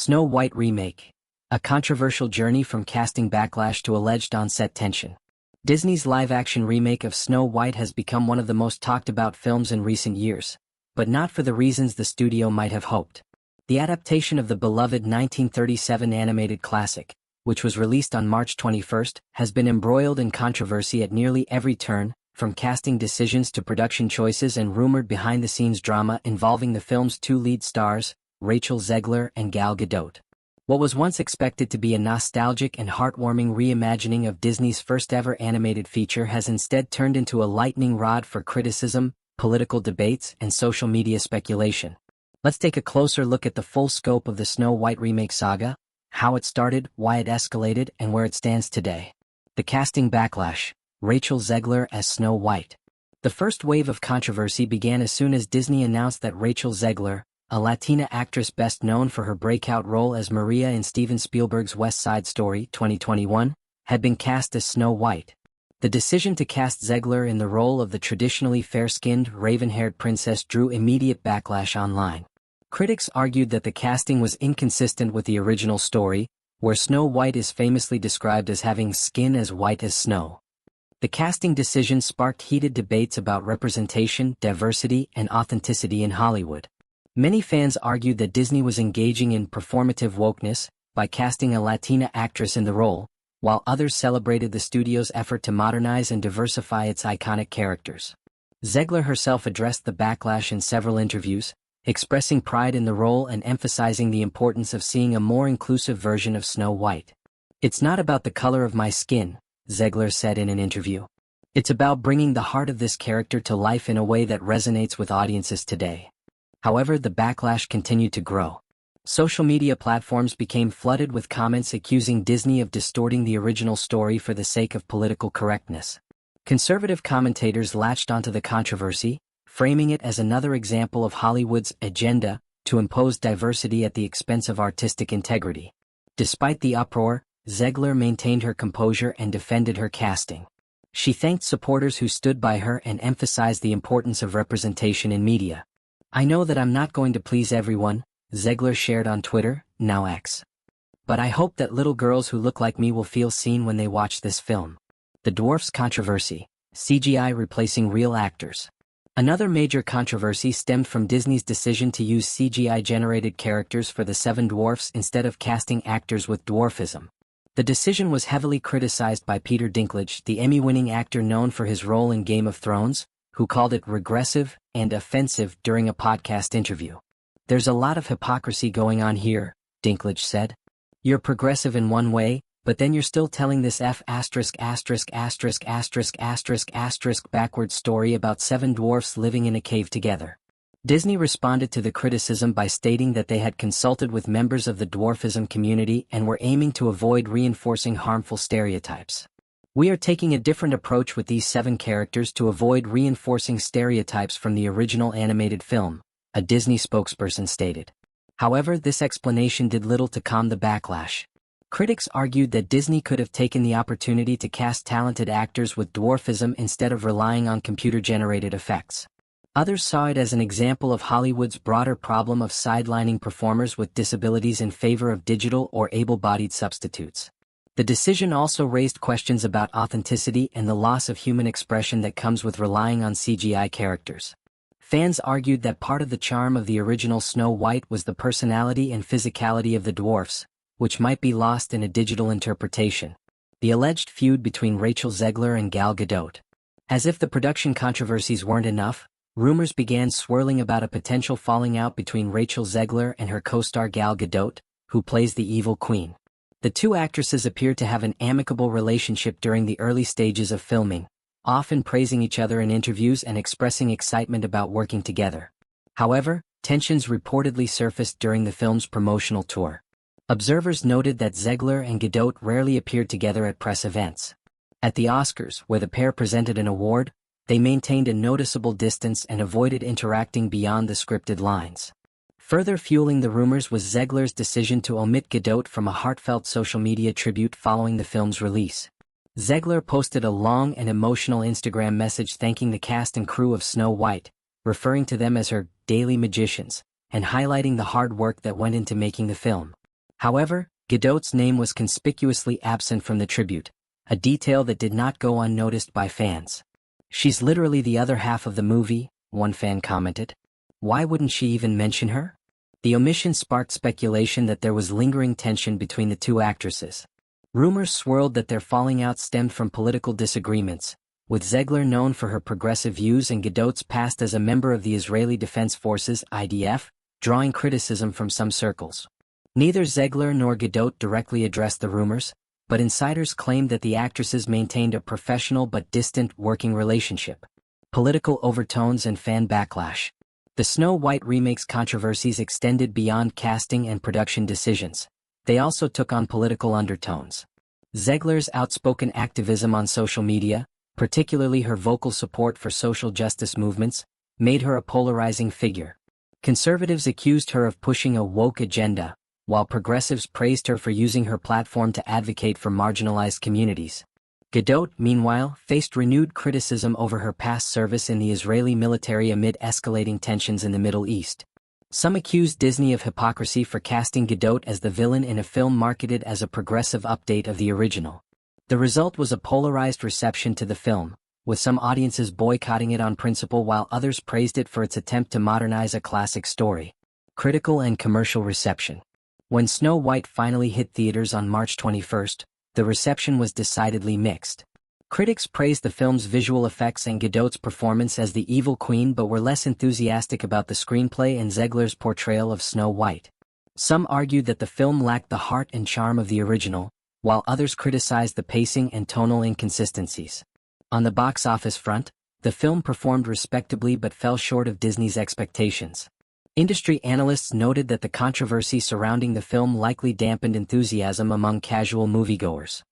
Snow White remake. A controversial journey from casting backlash to alleged on-set tension. Disney's live-action remake of Snow White has become one of the most talked-about films in recent years, but not for the reasons the studio might have hoped. The adaptation of the beloved 1937 animated classic, which was released on March 21st, has been embroiled in controversy at nearly every turn, from casting decisions to production choices and rumored behind-the-scenes drama involving the film's two lead stars, Rachel Zegler and Gal Gadot. What was once expected to be a nostalgic and heartwarming reimagining of Disney's first-ever animated feature has instead turned into a lightning rod for criticism, political debates, and social media speculation. Let's take a closer look at the full scope of the Snow White remake saga, how it started, why it escalated, and where it stands today. The casting backlash. Rachel Zegler as Snow White. The first wave of controversy began as soon as Disney announced that Rachel Zegler, a Latina actress best known for her breakout role as Maria in Steven Spielberg's West Side Story 2021, had been cast as Snow White. The decision to cast Zegler in the role of the traditionally fair-skinned, raven-haired princess drew immediate backlash online. Critics argued that the casting was inconsistent with the original story, where Snow White is famously described as having skin as white as snow. The casting decision sparked heated debates about representation, diversity, and authenticity in Hollywood. Many fans argued that Disney was engaging in performative wokeness by casting a Latina actress in the role, while others celebrated the studio's effort to modernize and diversify its iconic characters. Zegler herself addressed the backlash in several interviews, expressing pride in the role and emphasizing the importance of seeing a more inclusive version of Snow White. "It's not about the color of my skin," Zegler said in an interview. "It's about bringing the heart of this character to life in a way that resonates with audiences today." However, the backlash continued to grow. Social media platforms became flooded with comments accusing Disney of distorting the original story for the sake of political correctness. Conservative commentators latched onto the controversy, framing it as another example of Hollywood's agenda to impose diversity at the expense of artistic integrity. Despite the uproar, Zegler maintained her composure and defended her casting. She thanked supporters who stood by her and emphasized the importance of representation in media. "I know that I'm not going to please everyone," Zegler shared on Twitter, now X. "But I hope that little girls who look like me will feel seen when they watch this film." The dwarfs controversy. CGI replacing real actors. Another major controversy stemmed from Disney's decision to use CGI-generated characters for the Seven Dwarfs instead of casting actors with dwarfism. The decision was heavily criticized by Peter Dinklage, the Emmy-winning actor known for his role in Game of Thrones, who called it regressive and offensive during a podcast interview. "There's a lot of hypocrisy going on here," Dinklage said. "You're progressive in one way, but then you're still telling this backwards story about seven dwarfs living in a cave together." Disney responded to the criticism by stating that they had consulted with members of the dwarfism community and were aiming to avoid reinforcing harmful stereotypes. "We are taking a different approach with these seven characters to avoid reinforcing stereotypes from the original animated film," a Disney spokesperson stated. However, this explanation did little to calm the backlash. Critics argued that Disney could have taken the opportunity to cast talented actors with dwarfism instead of relying on computer-generated effects. Others saw it as an example of Hollywood's broader problem of sidelining performers with disabilities in favor of digital or able-bodied substitutes. The decision also raised questions about authenticity and the loss of human expression that comes with relying on CGI characters. Fans argued that part of the charm of the original Snow White was the personality and physicality of the dwarfs, which might be lost in a digital interpretation. The alleged feud between Rachel Zegler and Gal Gadot. As if the production controversies weren't enough, rumors began swirling about a potential falling out between Rachel Zegler and her co-star Gal Gadot, who plays the evil queen. The two actresses appeared to have an amicable relationship during the early stages of filming, often praising each other in interviews and expressing excitement about working together. However, tensions reportedly surfaced during the film's promotional tour. Observers noted that Zegler and Gadot rarely appeared together at press events. At the Oscars, where the pair presented an award, they maintained a noticeable distance and avoided interacting beyond the scripted lines. Further fueling the rumors was Zegler's decision to omit Gadot from a heartfelt social media tribute following the film's release. Zegler posted a long and emotional Instagram message thanking the cast and crew of Snow White, referring to them as her daily magicians, and highlighting the hard work that went into making the film. However, Gadot's name was conspicuously absent from the tribute, a detail that did not go unnoticed by fans. "She's literally the other half of the movie," one fan commented. "Why wouldn't she even mention her?" The omission sparked speculation that there was lingering tension between the two actresses. Rumors swirled that their falling out stemmed from political disagreements, with Zegler known for her progressive views and Gadot's past as a member of the Israeli Defense Forces (IDF), drawing criticism from some circles. Neither Zegler nor Gadot directly addressed the rumors, but insiders claimed that the actresses maintained a professional but distant working relationship. Political overtones and fan backlash. The Snow White remake's controversies extended beyond casting and production decisions. They also took on political undertones. Zegler's outspoken activism on social media, particularly her vocal support for social justice movements, made her a polarizing figure. Conservatives accused her of pushing a woke agenda, while progressives praised her for using her platform to advocate for marginalized communities. Gadot, meanwhile, faced renewed criticism over her past service in the Israeli military amid escalating tensions in the Middle East. Some accused Disney of hypocrisy for casting Gadot as the villain in a film marketed as a progressive update of the original. The result was a polarized reception to the film, with some audiences boycotting it on principle while others praised it for its attempt to modernize a classic story. Critical and commercial reception. When Snow White finally hit theaters on March 21, the reception was decidedly mixed. Critics praised the film's visual effects and Gadot's performance as the evil queen but were less enthusiastic about the screenplay and Zegler's portrayal of Snow White. Some argued that the film lacked the heart and charm of the original, while others criticized the pacing and tonal inconsistencies. On the box office front, the film performed respectably but fell short of Disney's expectations. Industry analysts noted that the controversy surrounding the film likely dampened enthusiasm among casual moviegoers.